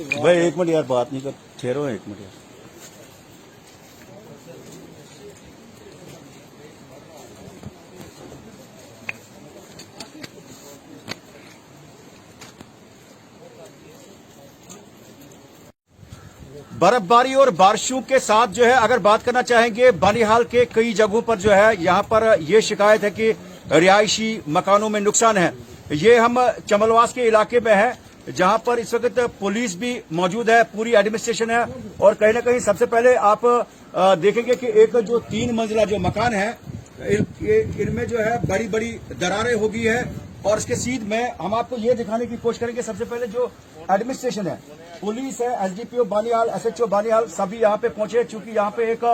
भाई एक मिनट यार, बात नहीं कर, ठहरो एक मिनट यार। बर्फबारी और बारिशों के साथ जो है अगर बात करना चाहेंगे, बानिहाल के कई जगहों पर जो है यहाँ पर ये शिकायत है कि रिहायशी मकानों में नुकसान है। ये हम चमलवास के इलाके में है जहाँ पर इस वक्त पुलिस भी मौजूद है, पूरी एडमिनिस्ट्रेशन है और कहीं ना कहीं सबसे पहले आप देखेंगे कि एक जो 3 मंजिला जो मकान है इनमें जो है बड़ी बड़ी दरारें हो गई है और इसके सीध में हम आपको ये दिखाने की कोशिश करेंगे। सबसे पहले जो एडमिनिस्ट्रेशन है, पुलिस है, एसडीपीओ बानिहाल, एसएचओ बानिहाल, सभी यहाँ पे पहुंचे चूंकि यहाँ पे एक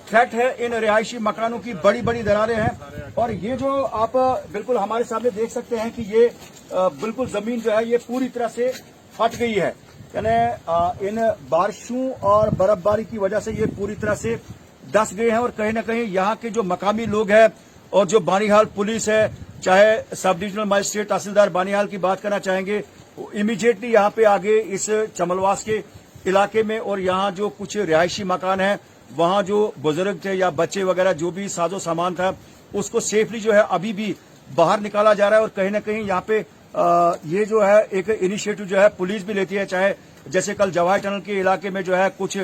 थ्रेट है इन रिहायशी मकानों की, बड़ी बड़ी दरारें हैं और ये जो आप बिल्कुल हमारे सामने देख सकते हैं कि ये बिल्कुल जमीन जो है ये पूरी तरह से फट गई है, यानी इन बारिशों और बर्फबारी की वजह से ये पूरी तरह से धंस गए हैं और कहीं ना कहीं यहाँ के जो मकामी लोग हैं और जो बानिहाल पुलिस है, चाहे सब डिविजनल मजिस्ट्रेट तहसीलदार बानिहाल की बात करना चाहेंगे, इमीडिएटली यहाँ पे आगे इस चमलवास के इलाके में और यहाँ जो कुछ रिहायशी मकान है वहाँ जो बुजुर्ग थे या बच्चे वगैरह जो भी साजो सामान था उसको सेफली जो है अभी भी बाहर निकाला जा रहा है और कहीं ना कहीं यहाँ पे ये जो है एक इनिशिएटिव जो है पुलिस भी लेती है, चाहे जैसे कल जवाहर टनल के इलाके में जो है कुछ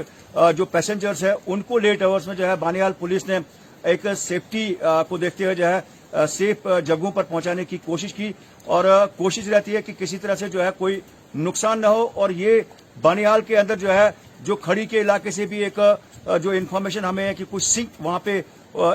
जो पैसेंजर्स है उनको लेट आवर्स में जो है बानिहाल पुलिस ने एक सेफ्टी को देखते हुए जो है सेफ जगहों पर पहुंचाने की कोशिश की और कोशिश रहती है कि किसी तरह से जो है कोई नुकसान न हो। और ये बानिहाल के अंदर जो है जो खड़ी के इलाके से भी एक जो इन्फॉर्मेशन हमें है कि कुछ सिंक वहां पे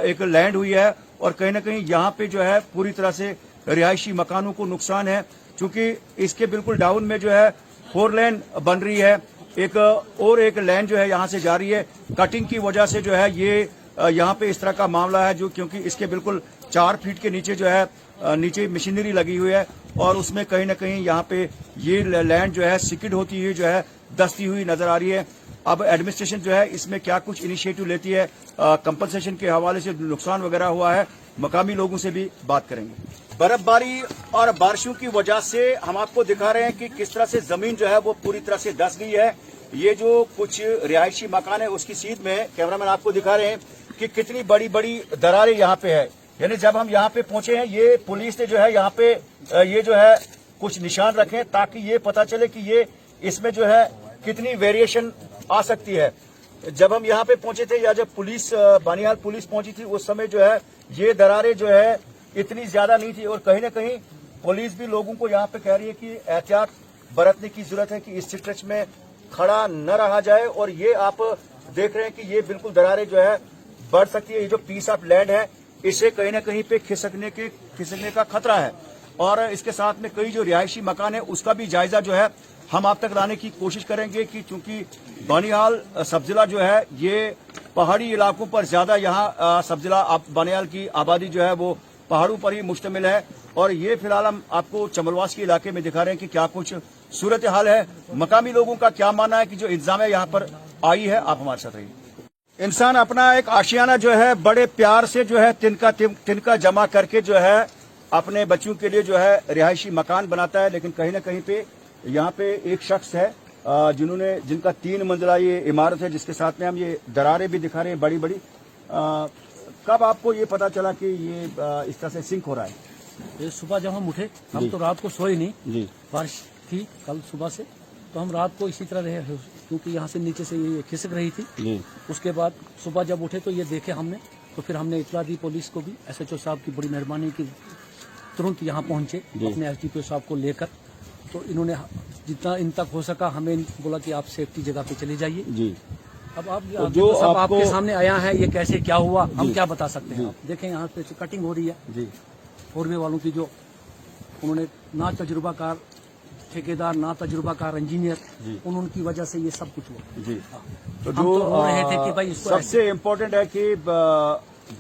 एक लैंड हुई है और कहीं ना कहीं यहाँ पे जो है पूरी तरह से रिहायशी मकानों को नुकसान है, क्योंकि इसके बिल्कुल डाउन में जो है 4 लेन बन रही है, एक लेन जो है यहाँ से जा रही है। कटिंग की वजह से जो है ये यहाँ पे इस तरह का मामला है जो क्योंकि इसके बिल्कुल 4 फीट के नीचे जो है नीचे मशीनरी लगी हुई है और उसमें कहीं ना कहीं यहाँ पे ये लैंड जो है सिकिड होती हुई जो है दस्ती हुई नजर आ रही है। अब एडमिनिस्ट्रेशन जो है इसमें क्या कुछ इनिशिएटिव लेती है, कंपनसेशन के हवाले से नुकसान वगैरह हुआ है, मकामी लोगों से भी बात करेंगे। बर्फबारी और बारिशों की वजह से हम आपको दिखा रहे हैं कि किस तरह से जमीन जो है वो पूरी तरह से धंस गई है। ये जो कुछ रिहायशी मकान है उसकी सीध में कैमरामैन आपको दिखा रहे हैं कि कितनी बड़ी बड़ी दरारें यहाँ पे है। यानी जब हम यहाँ पे पहुंचे हैं ये पुलिस ने जो है यहाँ पे ये जो है कुछ निशान रखे ताकि ये पता चले कि ये इसमें जो है कितनी वेरिएशन आ सकती है। जब हम यहाँ पे पहुंचे थे या जब पुलिस बानिहाल पुलिस पहुंची थी उस समय जो है ये दरारें जो है इतनी ज्यादा नहीं थी और कहीं ना कहीं पुलिस भी लोगों को यहाँ पे कह रही है कि एहतियात बरतने की जरूरत है कि इस स्ट्रेच में खड़ा न रहा जाए। और ये आप देख रहे हैं कि ये बिल्कुल दरारें जो है बढ़ सकती है। ये जो पीस ऑफ लैंड है इसे कहीं ना कहीं पे खिसकने का खतरा है और इसके साथ में कई जो रिहायशी मकान है उसका भी जायजा जो है हम आप तक लाने की कोशिश करेंगे कि चूंकि बानिहाल सब जिला जो है ये पहाड़ी इलाकों पर ज्यादा यहाँ सब जिला बानिहाल की आबादी जो है वो पहाड़ों पर ही मुश्तमिल है और ये फिलहाल हम आपको चमलवास के इलाके में दिखा रहे हैं कि क्या कुछ सूरत हाल है, मकामी लोगों का क्या मानना है कि जो इंतजाम है यहाँ पर आई है। आप हमारे साथ रहिए। इंसान अपना एक आशियाना जो है बड़े प्यार से जो है तिनका जमा करके जो है अपने बच्चों के लिए जो है रिहायशी मकान बनाता है, लेकिन कहीं ना कहीं पे यहाँ पे एक शख्स है जिनका 3 मंजिला ये इमारत है जिसके साथ में हम ये दरारें भी दिखा रहे हैं बड़ी बड़ी। कब आपको ये पता चला कि ये इस तरह से सिंक हो रहा है? ये सुबह जब हम उठे, हम तो रात को सोए नहीं जी, बारिश थी कल सुबह से, तो हम रात को इसी तरह रहे क्योंकि यहाँ से नीचे से ये खिसक रही थी जी। उसके बाद सुबह जब उठे तो ये देखे हमने, तो फिर हमने इतला दी पुलिस को भी। एसएचओ साहब की बड़ी मेहरबानी की तुरंत यहाँ पहुंचे अपने एसडीपीओ साहब को लेकर, तो इन्होंने जितना इन तक हो सका हमें बोला कि आप सेफ्टी जगह पे चले जाइए जी। अब आप तो जो सब आपके सामने आया है ये कैसे क्या हुआ हम क्या बता सकते हैं। आप देखें यहाँ पे कटिंग हो रही है जी। 4वे वालों की जो उन्होंने ना तजुर्बाकार ठेकेदार ना तजुर्बाकार इंजीनियर, उनकी वजह से ये सब कुछ हुआ जी। तो जो रो रहे थे कि भाई सबसे इम्पोर्टेंट है कि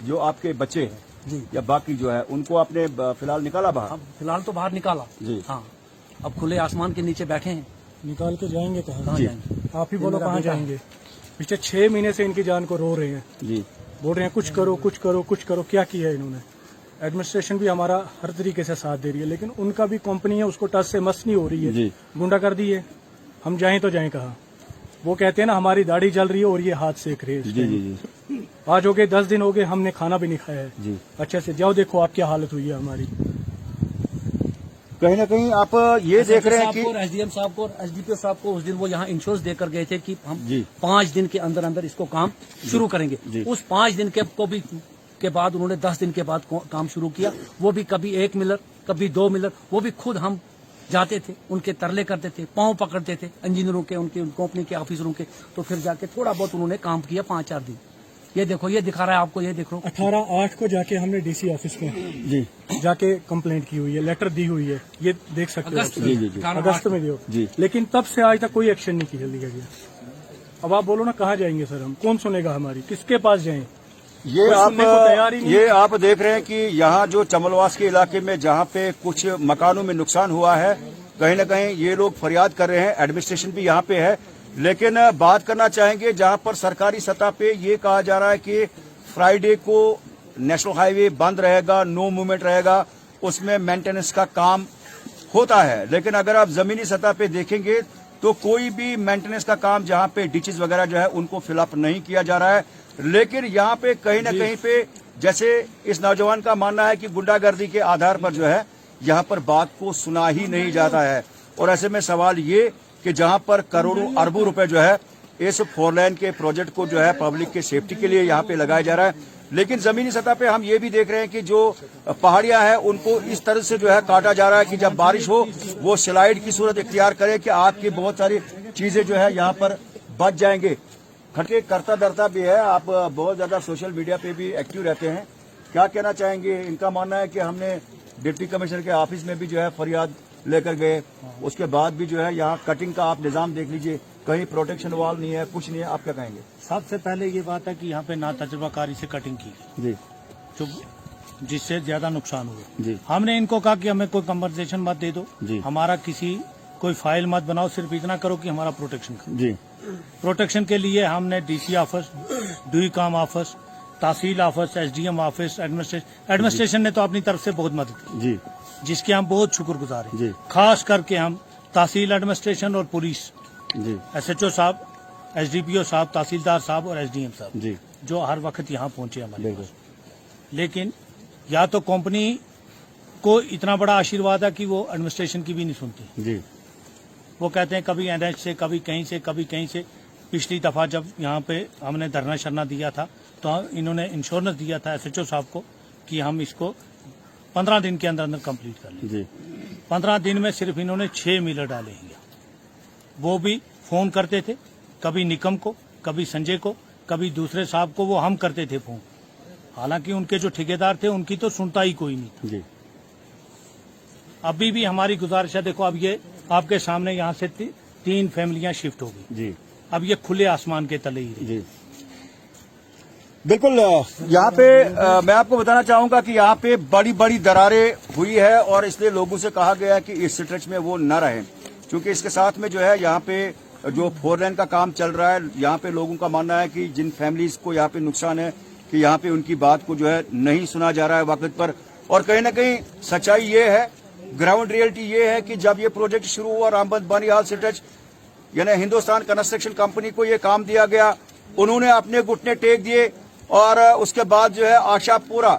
जो आपके बच्चे हैं जी या बाकी जो है उनको आपने फिलहाल निकाला बाहर? अब फिलहाल तो बाहर निकाला जी हाँ। अब खुले आसमान के नीचे बैठे हैं। निकाल के जाएंगे कहाँ जाएंगे? आप ही बोलो कहाँ जाएंगे? पिछले 6 महीने से इनकी जान को रो रहे हैं जी, बोल रहे हैं कुछ करो कुछ करो कुछ करो। क्या किया इन्होंने? एडमिनिस्ट्रेशन भी हमारा हर तरीके से साथ दे रही है, लेकिन उनका भी कंपनी है उसको टच से मस नहीं हो रही है, गुंडागर्दी है। हम जाएं तो जाएं कहाँ? वो कहते हैं ना हमारी दाढ़ी जल रही है और ये हाथ सेक रहे हैं। जी। आज हो गए 10 दिन हो गए, हमने खाना भी नहीं खाया है जी। अच्छे से। जाओ देखो आप क्या हालत हुई है हमारी। कहीं ना कहीं आप ये देख रहे हैं कि एसडीएम साहब को और एसडीपीओ साहब को उस दिन वो यहाँ इंश्योरेंस देकर गए थे कि हम जी। 5 दिन के अंदर अंदर इसको काम शुरू करेंगे। उस 5 दिन के बाद उन्होंने 10 दिन के बाद काम शुरू किया। वो भी कभी 1 मिलर, कभी 2 मिलर। वो भी खुद हम जाते थे, उनके तरले करते थे, पांव पकड़ते थे इंजीनियरों के, उनके कंपनी के ऑफिसरों के। तो फिर जाके थोड़ा बहुत उन्होंने काम किया 5-4 दिन। ये देखो, ये दिखा रहा है आपको, ये देखो 18/8 को जाके हमने डीसी ऑफिस में जी जाके कंप्लेंट की हुई है, लेटर दी हुई है, ये देख सकते हो। अगस्त में दियो जी। लेकिन तब से आज तक कोई एक्शन नहीं लिया गया। अब आप बोलो ना कहाँ जाएंगे सर हम? कौन सुनेगा हमारी? किसके पास जाएं? ये आप देख रहे हैं कि यहाँ जो चमलवास के इलाके में जहाँ पे कुछ मकानों में नुकसान हुआ है, कहीं न कहीं ये लोग फरियाद कर रहे हैं। एडमिनिस्ट्रेशन भी यहाँ पे है, लेकिन बात करना चाहेंगे जहाँ पर सरकारी सतह पे ये कहा जा रहा है कि फ्राइडे को नेशनल हाईवे बंद रहेगा, नो मूवमेंट रहेगा, उसमें मेंटेनेंस का काम होता है। लेकिन अगर आप जमीनी सतह पे देखेंगे तो कोई भी मेंटेनेंस का काम जहाँ पे डिचेज वगैरह जो है उनको फिलअप नहीं किया जा रहा है। लेकिन यहाँ पे कहीं न कहीं पे जैसे इस नौजवान का मानना है कि गुंडागर्दी के आधार पर जो है यहाँ पर बात को सुना ही नहीं जाता है। और ऐसे में सवाल ये कि जहाँ पर करोड़ों अरबों रुपए जो है इस 4 लेन के प्रोजेक्ट को जो है पब्लिक के सेफ्टी के लिए यहाँ पे लगाया जा रहा है, लेकिन जमीनी सतह पे हम ये भी देख रहे हैं कि जो पहाड़ियां हैं उनको इस तरह से जो है काटा जा रहा है कि जब बारिश हो वो स्लाइड की सूरत इख्तियार करे कि आपकी बहुत सारी चीजें जो है यहाँ पर बच जाएंगे। खटके करता डरता भी है। आप बहुत ज्यादा सोशल मीडिया पे भी एक्टिव रहते हैं, क्या कहना चाहेंगे? इनका मानना है कि हमने डिप्टी कमिश्नर के ऑफिस में भी जो है फरियाद लेकर गए, उसके बाद भी जो है यहाँ कटिंग का आप निजाम देख लीजिए, कहीं प्रोटेक्शन वॉल नहीं है, कुछ नहीं है। आप क्या कहेंगे? सबसे पहले ये बात है कि यहाँ पे ना तजुर्बाकारी से कटिंग की जी। जो जिससे ज्यादा नुकसान हुआ। जी। हमने इनको कहा कि हमें कोई कंपनसेशन मत दे दो, जी। हमारा कोई फाइल मत बनाओ, सिर्फ इतना करो कि हमारा प्रोटेक्शन करो। जी। प्रोटेक्शन के लिए हमने डीसी ऑफिस, डीकाम ऑफिस, तहसील ऑफिस, एसडीएम ऑफिस, एडमिनिस्ट्रेशन ने तो अपनी तरफ से बहुत मदद की जी। जिसके हम बहुत शुक्रगुजार जी। हैं। खास करके हम तहसील एडमिनिस्ट्रेशन और पुलिस, जी। SHO साहब, SDPO साहब, तहसीलदार साहब और SDM साहब जी। जो हर वक्त यहाँ पहुंचे हमारे पास। लेकिन या तो कंपनी को इतना बड़ा आशीर्वाद है कि वो एडमिनिस्ट्रेशन की भी नहीं सुनती। जी। वो कहते हैं कभी NH से, कभी कहीं से, कभी कहीं से। पिछली दफा जब यहाँ पे हमने धरना शरना दिया था तो इन्होंने इंश्योरेंस दिया था SHO साहब को कि हम इसको 15 दिन के अंदर अंदर कंप्लीट कर लें। जी। 15 दिन में सिर्फ इन्होंने 6 मिलर डाले हैं। वो भी फोन करते थे, कभी निकम को, कभी संजय को, कभी दूसरे साहब को, वो हम करते थे फोन। हालांकि उनके जो ठेकेदार थे उनकी तो सुनता ही कोई नहीं था। जी। अभी भी हमारी गुजारिश है, देखो अब ये आपके सामने यहाँ से 3 फैमिलियां शिफ्ट हो गई। जी। अब ये खुले आसमान के तले ही रही। जी। बिल्कुल। यहाँ पे मैं आपको बताना चाहूंगा कि यहाँ पे बड़ी बड़ी दरारें हुई है और इसलिए लोगों से कहा गया है कि इस स्ट्रेच में वो न रहें, क्योंकि इसके साथ में जो है यहाँ पे जो 4 लेन का काम चल रहा है, यहाँ पे लोगों का मानना है कि जिन फैमिलीज को यहाँ पे नुकसान है कि यहाँ पे उनकी बात को जो है नहीं सुना जा रहा है वक्त पर। और कहीं ना कहीं सच्चाई ये है, ग्राउंड रियलिटी ये है कि जब ये प्रोजेक्ट शुरू हुआ रामबन बानीहाल स्ट्रेच, यानी हिंदुस्तान कंस्ट्रक्शन कंपनी को ये काम दिया गया, उन्होंने अपने घुटने टेक दिए और उसके बाद जो है आशापुरा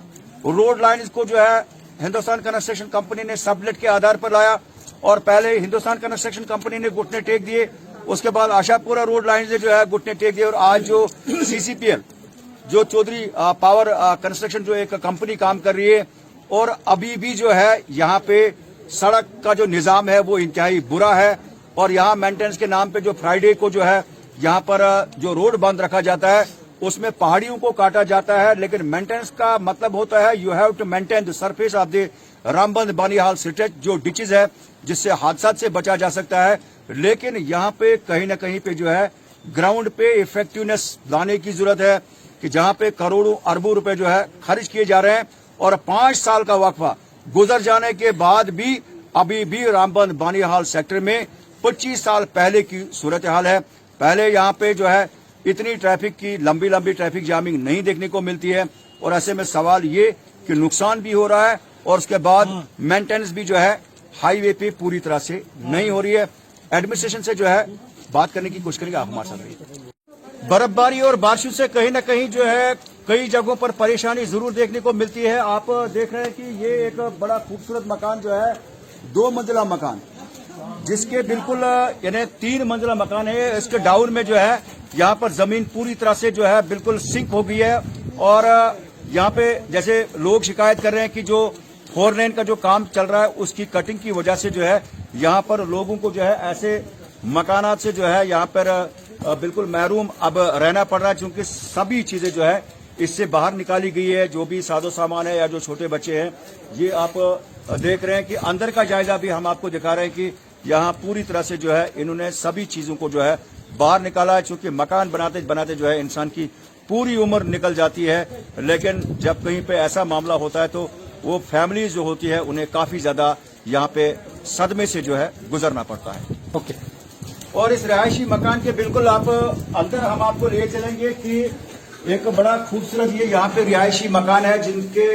रोड लाइन को जो है हिंदुस्तान कंस्ट्रक्शन कंपनी ने सबलेट के आधार पर लाया और पहले हिंदुस्तान कंस्ट्रक्शन कंपनी ने घुटने टेक दिए, उसके बाद आशापुरा रोड लाइन से जो है घुटने टेक दिए। और आज जो CCPL जो चौधरी पावर कंस्ट्रक्शन जो एक कंपनी काम कर रही है, और अभी भी जो है यहाँ पे सड़क का जो निजाम है वो इंतहाई बुरा है। और यहाँ मेंटेनेंस के नाम पे जो फ्राइडे को जो है यहाँ पर जो रोड बंद रखा जाता है उसमें पहाड़ियों को काटा जाता है, लेकिन मेंटेनेंस का मतलब होता है you have to maintain the surface of the Ramban Banihal stretch, जो डिचेज है जिससे हादसा से बचा जा सकता है। लेकिन यहाँ पे कहीं ना कहीं पे जो है ग्राउंड पे इफेक्टिवनेस लाने की जरूरत है कि जहाँ पे करोड़ों अरबों रुपए जो है खर्च किए जा रहे हैं और 5 साल का वक्फा गुजर जाने के बाद भी अभी भी रामबन बानीहाल सेक्टर में 25 साल पहले की सूरत हाल है। पहले यहाँ पे जो है इतनी ट्रैफिक की लंबी लंबी ट्रैफिक जामिंग नहीं देखने को मिलती है और ऐसे में सवाल ये कि नुकसान भी हो रहा है और उसके बाद मेंटेनेंस भी जो है हाईवे पे पूरी तरह से नहीं हो रही है। एडमिनिस्ट्रेशन से जो है बात करने की कोशिश करेंगे। आप हमारे साथ रहिए। बर्फबारी और बारिशों से कहीं ना कहीं जो है कई जगहों पर परेशानी जरूर देखने को मिलती है। आप देख रहे हैं कि ये एक बड़ा खूबसूरत मकान जो है 2 मंजिला मकान, जिसके बिल्कुल यानी 3 मंजिला मकान है। इसके डाउन में जो है यहाँ पर जमीन पूरी तरह से जो है बिल्कुल सिंक हो गई है। और यहाँ पे जैसे लोग शिकायत कर रहे हैं कि जो 4 लेन का जो काम चल रहा है उसकी कटिंग की वजह से जो है यहाँ पर लोगों को जो है ऐसे मकानात से जो है यहाँ पर बिल्कुल महरूम अब रहना पड़ रहा है, क्योंकि सभी चीजें जो है इससे बाहर निकाली गई है। जो भी साजो सामान है या जो छोटे बच्चे हैं, ये आप देख रहे हैं कि अंदर का जायजा भी हम आपको दिखा रहे हैं कि यहाँ पूरी तरह से जो है इन्होंने सभी चीजों को जो है बाहर निकाला है। क्योंकि मकान बनाते बनाते जो है इंसान की पूरी उम्र निकल जाती है, लेकिन जब कहीं पे ऐसा मामला होता है तो वो फैमिली जो होती है उन्हें काफी ज्यादा यहाँ पे सदमे से जो है गुजरना पड़ता है। ओके। और इस रिहायशी मकान के बिल्कुल आप अंदर हम आपको ले चलेंगे कि एक बड़ा खूबसूरत ये यहाँ पे रिहायशी मकान है, जिनके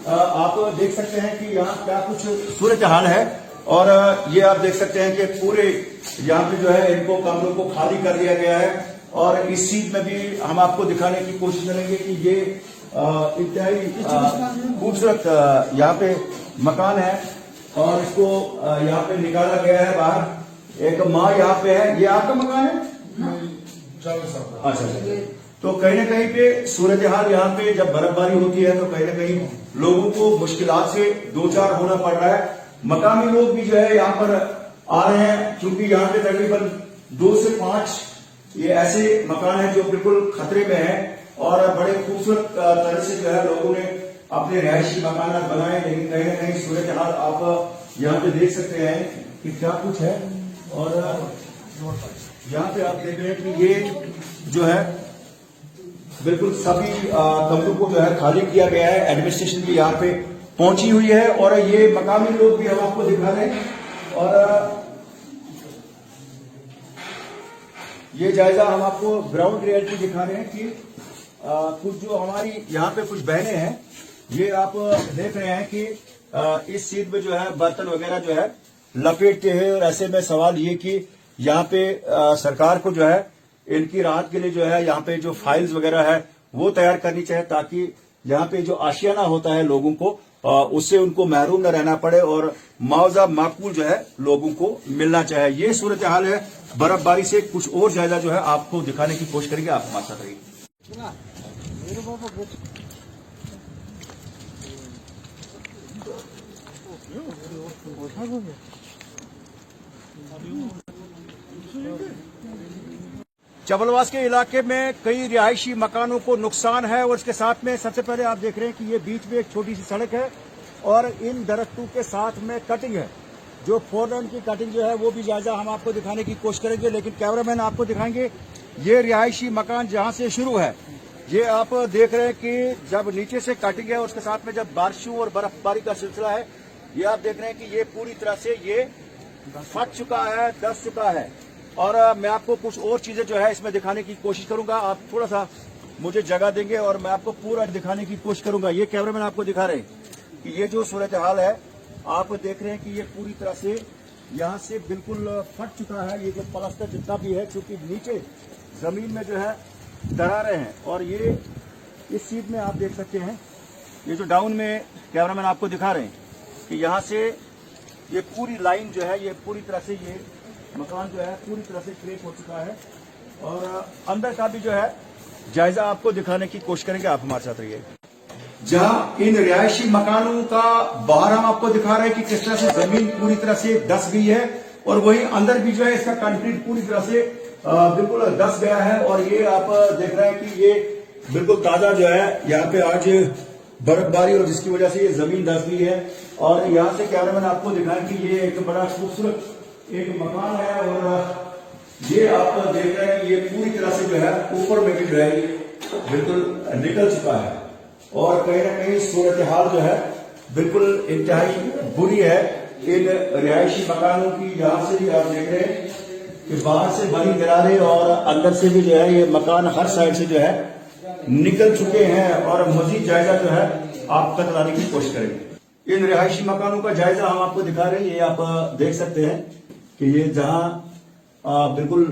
आप देख सकते हैं कि यहाँ क्या कुछ सूरत हाल है। और ये आप देख सकते हैं कि पूरे यहाँ पे जो है इनको कमरों को खाली कर दिया गया है। और इस चीज में भी हम आपको दिखाने की कोशिश करेंगे कि ये इंतहाई खूबसूरत यहाँ पे मकान है और इसको यहाँ पे निकाला गया है बाहर। एक माँ यहाँ पे है। ये आपका मकान है? अच्छा। तो कहीं ना कहीं पे सूरत हाल यहाँ पे जब बर्फबारी होती है तो कहीं ना कहीं लोगों को मुश्किलात से दो चार होना पड़ रहा है। मकामी लोग भी जो है यहाँ पर आ रहे हैं, क्योंकि यहाँ पे तकरीबन 2 से 5 ये ऐसे मकान हैं जो बिल्कुल खतरे में हैं। और बड़े खूबसूरत तरह से जो है लोगों ने अपने रिहायशी मकान बनाए, लेकिन कहीं ना कहीं सूरत हाल आप यहाँ पे देख सकते हैं कि क्या कुछ है। और यहाँ पे आप देख रहे हैं कि ये जो है बिल्कुल सभी कमरों को जो है खाली किया गया है। एडमिनिस्ट्रेशन भी यहाँ पे पहुंची हुई है और ये मकामी लोग भी हम आपको दिखा रहे हैं। और ये जायजा हम आपको ग्राउंड रियलिटी दिखा रहे हैं कि कुछ जो हमारी यहाँ पे कुछ बहनें हैं, ये आप देख रहे हैं कि इस सीट में जो है बर्तन वगैरह जो है लपेटते हैं। और ऐसे में सवाल ये कि यहाँ पे सरकार को जो है इनकी राहत के लिए जो है यहाँ पे जो फाइल्स वगैरह है वो तैयार करनी चाहिए, ताकि यहाँ पे जो आशियाना होता है लोगों को उससे उनको महरूम न रहना पड़े और मुआवजा माकूल जो है लोगों को मिलना चाहिए। ये सूरत हाल है बर्फबारी से। कुछ और जायजा जो है आपको दिखाने की कोशिश करेंगे। आप हमारे साथ रहिए। चबलवास के इलाके में कई रिहायशी मकानों को नुकसान है। और इसके साथ में सबसे पहले आप देख रहे हैं कि ये बीच में एक छोटी सी सड़क है और इन दरख्तों के साथ में कटिंग है। जो 4 लेन की कटिंग जो है वो भी जायजा हम आपको दिखाने की कोशिश करेंगे, लेकिन कैमरामैन आपको दिखाएंगे। ये रिहायशी मकान जहां से शुरू है, ये आप देख रहे हैं कि जब नीचे से कटिंग है, उसके साथ में जब बारिशों और बर्फबारी का सिलसिला है, ये आप देख रहे हैं कि ये पूरी तरह से ये फट चुका है, दस चुका है। और मैं आपको कुछ और चीजें जो है इसमें दिखाने की कोशिश करूंगा। आप थोड़ा सा मुझे जगह देंगे और मैं आपको पूरा दिखाने की कोशिश करूंगा। ये कैमरामैन आपको दिखा रहे हैं कि ये जो सूरत हाल है, आप देख रहे हैं कि ये पूरी तरह से यहाँ से बिल्कुल फट चुका है। ये जो प्लास्टर जितना भी है, क्योंकि नीचे जमीन में जो है दरारें हैं। और ये इस चीज में आप देख सकते हैं, ये जो डाउन में कैमरामैन आपको दिखा रहे हैं कि यहाँ से ये पूरी लाइन जो है, ये पूरी तरह से ये मकान जो है पूरी तरह से क्रैक हो चुका है। और अंदर का भी जो है जायजा आपको दिखाने की कोशिश करेंगे। आप हमारे साथ रहिए। जहां इन रिहायशी मकानों का बाहर हम आपको दिखा रहे हैं कि किस तरह से जमीन पूरी तरह से धंस गई है, और वहीं अंदर भी जो है इसका कंक्रीट पूरी तरह से बिल्कुल धंस गया है। और ये आप देख रहे हैं कि ये बिल्कुल ताजा जो है यहाँ पे आज बर्फबारी और जिसकी वजह से ये जमीन धंस गई है। और यहाँ से कैमरामैन आपको दिखाएं कि ये एक बड़ा खूबसूरत एक मकान है। और ये आप देख रहे हैं कि ये पूरी तरह से जो है ऊपर में भी जो है बिल्कुल निकल चुका है। और कहीं ना कहीं सूरत हाल जो है बिल्कुल इंतहाई बुरी है इन रिहायशी मकानों की। यहाँ से भी आप देख रहे हैं कि बाहर से बनी दरारें और अंदर से भी जो है ये मकान हर साइड से जो है निकल चुके हैं। और मजीद जायजा जो है आप तक लाने की कोशिश करेंगे। इन रिहायशी मकानों का जायजा हम आपको दिखा रहे हैं। ये आप देख सकते हैं कि ये जहां बिल्कुल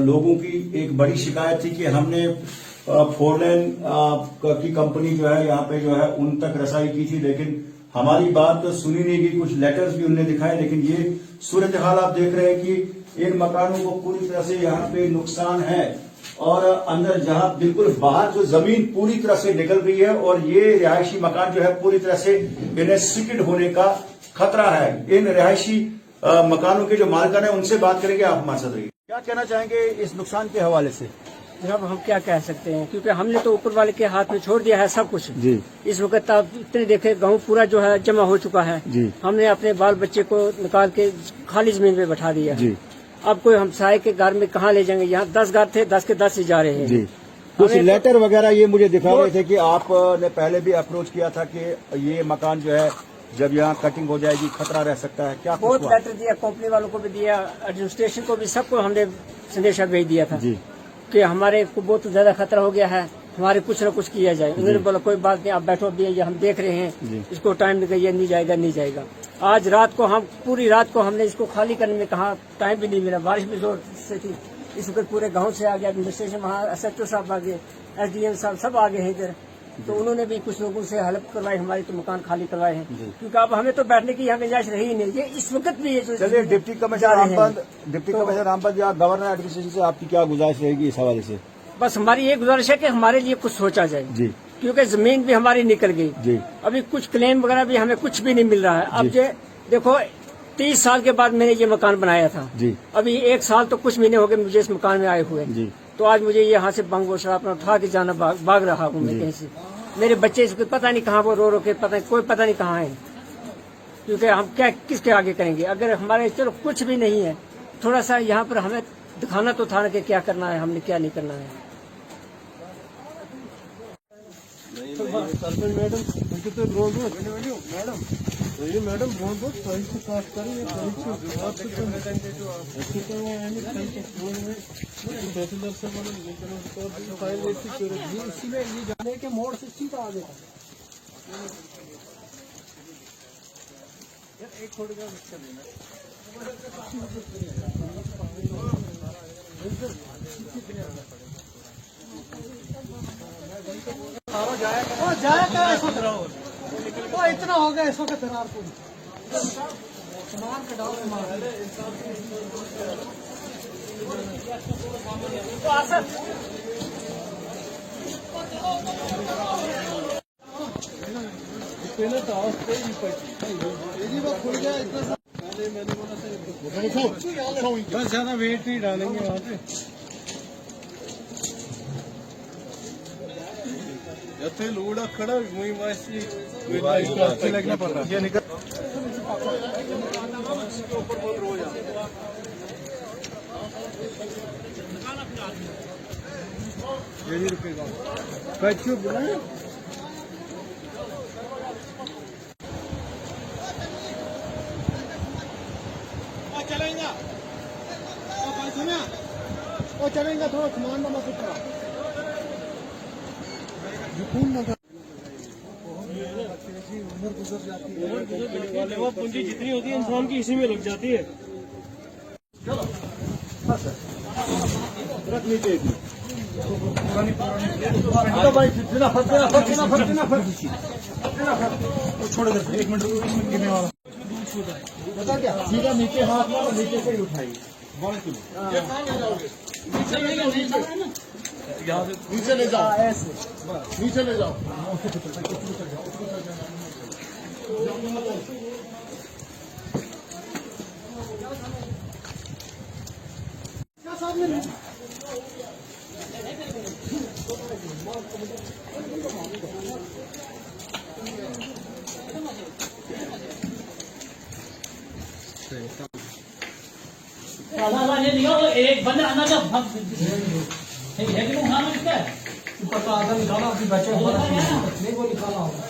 लोगों की एक बड़ी शिकायत थी कि हमने 4 लेन की कंपनी जो है यहाँ पे जो है उन तक रसाई की थी, लेकिन हमारी बात तो सुनी नहीं गई। कुछ लेटर्स भी उन्होंने दिखाए, लेकिन ये सूरत हाल आप देख रहे हैं कि इन मकानों को पूरी तरह से यहाँ पे नुकसान है और अंदर जहाँ बिल्कुल बाहर जो जमीन पूरी तरह से निकल गई है और ये रिहायशी मकान जो है पूरी तरह से इन्हें सिकिड होने का खतरा है। इन रिहायशी मकानों के जो मालिकान है उनसे बात करेंगे। आप हमारे साथ रहिए। क्या कहना चाहेंगे इस नुकसान के हवाले से? जनाब हम क्या कह सकते हैं, क्योंकि हमने तो ऊपर वाले के हाथ में छोड़ दिया है सब कुछ जी। इस वक्त आप इतने देखे गेहूँ पूरा जो है जमा हो चुका है जी। हमने अपने बाल बच्चे को निकाल के खाली जमीन पे बैठा दिया जी। अब कोई हमसाये के घर में कहाँ ले जाएंगे? यहाँ 10 घर थे, 10 के 10 ही जा रहे हैं जी। कुछ लेटर वगैरह ये मुझे दिखा रहे थे कि आपने पहले भी अप्रोच किया था कि ये मकान जो है जब यहाँ कटिंग हो जाएगी खतरा रह सकता है। क्या बहुत लेटर दिया, कंपनी वालों को भी दिया, एडमिनिस्ट्रेशन को भी, सबको हमने संदेशा भेज दिया था जी कि हमारे को बहुत ज्यादा खतरा हो गया है, हमारे कुछ न कुछ किया जाए। उन्होंने बोला कोई बात नहीं, आप बैठो भी, ये हम देख रहे हैं, इसको टाइम निकलिए, नहीं जाएगा नहीं जाएगा। आज रात को हम पूरी रात को हमने इसको खाली करने में कहा, टाइम भी नहीं मिला, बारिश भी जोर से थी। इस वक्त पूरे गाँव से आ गया एडमिनिस्ट्रेशन, वहाँ SHO साहब आ गए, SDM साहब सब आ गए हैं इधर, तो उन्होंने भी कुछ लोगों से हेल्प करवाई, हमारी तो मकान खाली करवाए हैं, क्योंकि अब हमें तो बैठने की यहाँ गुंजाइश रही ही नहीं। ये इस वक्त भी ये जो चलिए डिप्टी कमिश्नर रामबंद या गवर्नर एडमिनिस्ट्रेशन से आपकी क्या गुजारिश रहेगी इस हवाले से? बस हमारी ये गुजारिश है कि हमारे लिए कुछ सोचा जाए जी, क्योंकि जमीन भी हमारी निकल गई जी। अभी कुछ क्लेम वगैरह भी हमें कुछ भी नहीं मिल रहा है। अब ये देखो 30 साल के बाद मैंने ये मकान बनाया था जी। अभी 1 साल तो कुछ महीने हो गए मुझे इस मकान में आए हुए जी। तो आज मुझे यहाँ से बंगोशरा अपना उठा के जाना, भाग रहा हूँ मैं कहीं से। मेरे बच्चे इसको पता नहीं कहाँ, वो रो के पता नहीं, कोई पता नहीं कहाँ है, क्योंकि हम क्या किसके आगे करेंगे? अगर हमारे चलो कुछ भी नहीं है, थोड़ा सा यहाँ पर हमें दिखाना तो था कि क्या करना है, हमने क्या नहीं करना है। मैडम बहुत बहुत सही से साफ करें, तहसीलदार से इसमें ये जाने के मोड़ से सीधा आ गया। एक थोड़ी का जाएगा इतना हो गया इस वक्त फरार को सामान का डाल पहले तो खुल गया इतना, मैंने बोला बस ज्यादा वेट नहीं डालेंगे वहाँ पे। जैसे लोड़ा खड़ा वही वैसे लगना पड़ रहा है। ये निकल ये नहीं रुकेगा। कैसे बुलाए चलेगा, वो चलेगा थोड़ा सामान बना सकता उम्र गुजर जाती है, वो पूंजी जितनी होती है इंसान की इसी में लग जाती है। रख लीजिए छोड़ दे, 1 मिनट गिरने वाला बता क्या, सीधा नीचे हाथ मारो, नीचे से ही उठाइए, नीचे ले जाओ, ऐसे नीचे ले जाओ। क्या सामने एक बंदा आना जब है कि उठाना इसका पता आधा निकाला, अभी बचे नहीं वो निकाला होगा।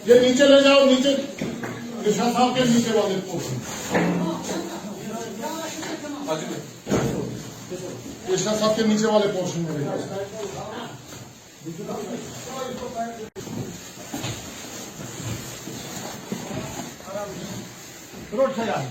ये नीचे ले जाओ, नीचे निशा साहब के नीचे वाले को, निशा साहब के नीचे वाले पोर्शन में ले जाओ। रोड से आ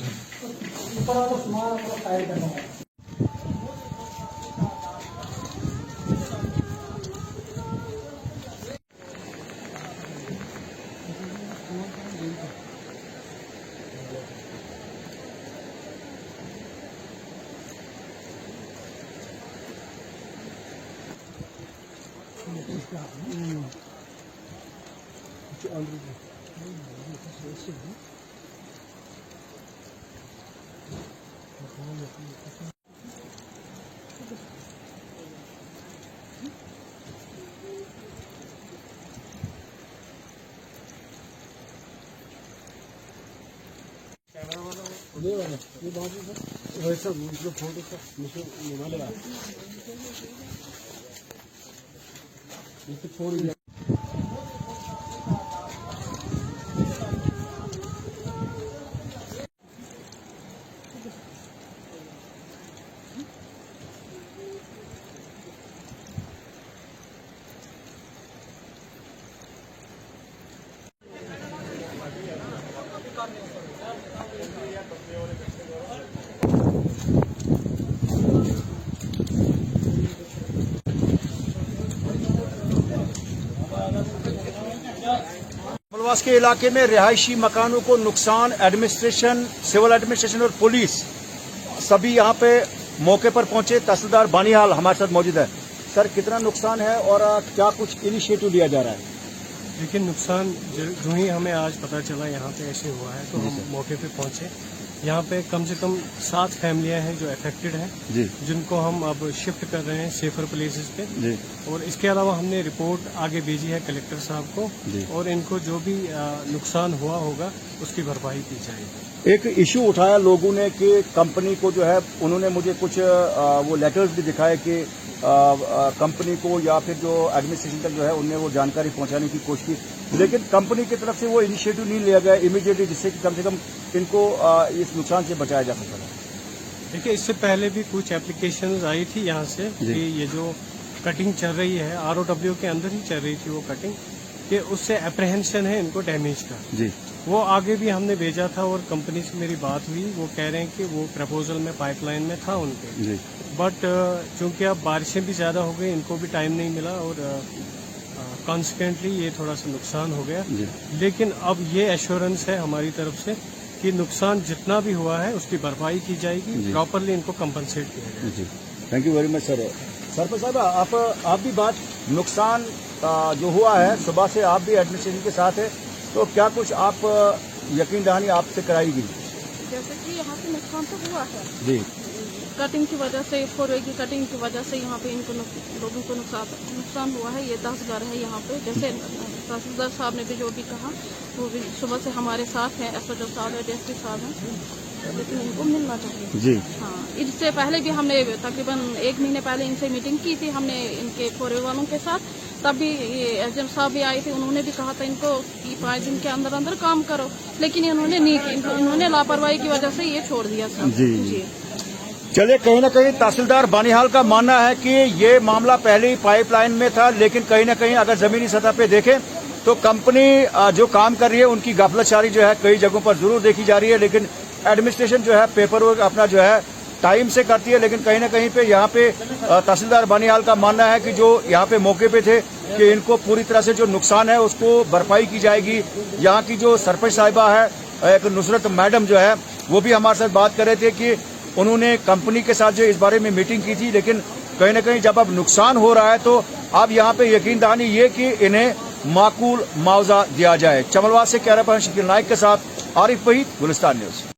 चमलवास के इलाके में रिहायशी मकानों को नुकसान, एडमिनिस्ट्रेशन, सिविल एडमिनिस्ट्रेशन और पुलिस सभी यहाँ पे मौके पर पहुंचे। तहसीलदार बानीहाल हमारे साथ मौजूद है। सर, कितना नुकसान है और क्या कुछ इनिशिएटिव लिया जा रहा है? देखिए, नुकसान जो ही हमें आज पता चला यहाँ पे ऐसे हुआ है तो हम मौके पे पहुंचे। यहाँ पे कम से कम 7 फैमिलियां हैं जो अफेक्टेड हैं, जिनको हम अब शिफ्ट कर रहे हैं सेफर प्लेसेस पे। और इसके अलावा हमने रिपोर्ट आगे भेजी है कलेक्टर साहब को और इनको जो भी नुकसान हुआ होगा उसकी भरपाई की जाएगी। एक इश्यू उठाया लोगों ने कि कंपनी को जो है, उन्होंने मुझे कुछ वो लेटर्स भी दिखाए कि कंपनी को या फिर जो एडमिनिस्ट्रेशन तक जो है उनने वो जानकारी पहुंचाने की कोशिश की, लेकिन कंपनी की तरफ से वो इनिशिएटिव नहीं लिया गया इमीडिएटली, जिससे कि कम से कम इनको इस नुकसान से बचाया जा सकता है। देखिए, इससे पहले भी कुछ एप्लीकेशंस आई थी यहाँ से कि ये जो कटिंग चल रही है ROW के अंदर ही चल रही थी वो कटिंग, कि उससे अप्रहेंशन है इनको डैमेज का। वो आगे भी हमने भेजा था और कंपनी से मेरी बात हुई, वो कह रहे हैं कि वो प्रपोजल में पाइपलाइन में था उनके, बट चूंकि अब बारिशें भी ज्यादा हो गई, इनको भी टाइम नहीं मिला और कॉन्सिक्वेंटली ये थोड़ा सा नुकसान हो गया। लेकिन अब ये एश्योरेंस है हमारी तरफ से कि नुकसान जितना भी हुआ है उसकी भरपाई की जाएगी, प्रॉपरली इनको कंपनसेट किया जाएगा। Thank you very much sir. Sarpanch साहब, आप भी बात, नुकसान जो हुआ है, सुबह से आप भी एडमिनिस्ट्रेशन के साथ है, तो क्या कुछ आप यकीन दहानी आपसे कराई गई? जैसे कि यहाँ पे नुकसान तो हुआ है जी, कटिंग की वजह से, 4वे की कटिंग की वजह से यहाँ पे इनको लोगों को नुकसान हुआ है। ये 10 घर है यहाँ पे। जैसे तहसीलदार साहब ने भी जो भी कहा, वो भी सुबह से हमारे साथ हैं, SHO साहब है, DSP साहब हैं, लेकिन इनको मिलना चाहिए जी। हाँ, इससे पहले भी हमने तकरीबन 1 महीने पहले इनसे मीटिंग की थी हमने, इनके 4वे वालों के साथ। तब भी SDM साहब भी आए थे, उन्होंने भी कहा था इनको कि 5 दिन के अंदर अंदर काम करो, लेकिन इन्होंने नहीं की। इन्होंने लापरवाही की वजह से ये छोड़ दिया सब। जी। चलिए, कहीं ना कहीं तहसीलदार बानीहाल का मानना है कि ये मामला पहले ही पाइपलाइन में था, लेकिन कहीं ना कहीं अगर जमीनी सतह पे देखें तो कंपनी जो काम कर रही है उनकी गफलतशारी जो है कई जगहों पर जरूर देखी जा रही है, लेकिन एडमिनिस्ट्रेशन जो है पेपर वर्क अपना जो है टाइम से करती है। लेकिन कहीं ना कहीं पे यहाँ पे तहसीलदार बानीहाल का मानना है कि जो यहाँ पे मौके पे थे कि इनको पूरी तरह से जो नुकसान है उसको भरपाई की जाएगी। यहाँ की जो सरपंच साहिबा है, एक नुसरत मैडम जो है, वो भी हमारे साथ बात कर रहे थे कि उन्होंने कंपनी के साथ जो इस बारे में मीटिंग की थी, लेकिन कहीं ना कहीं जब अब नुकसान हो रहा है तो अब यहाँ पे यकीन दहानी ये कि इन्हें माकूल मुआवजा दिया जाए। चमलवास से कैमरा पर्सन शकील नाइक के साथ आरिफ वहीद, गुलिस्तान न्यूज।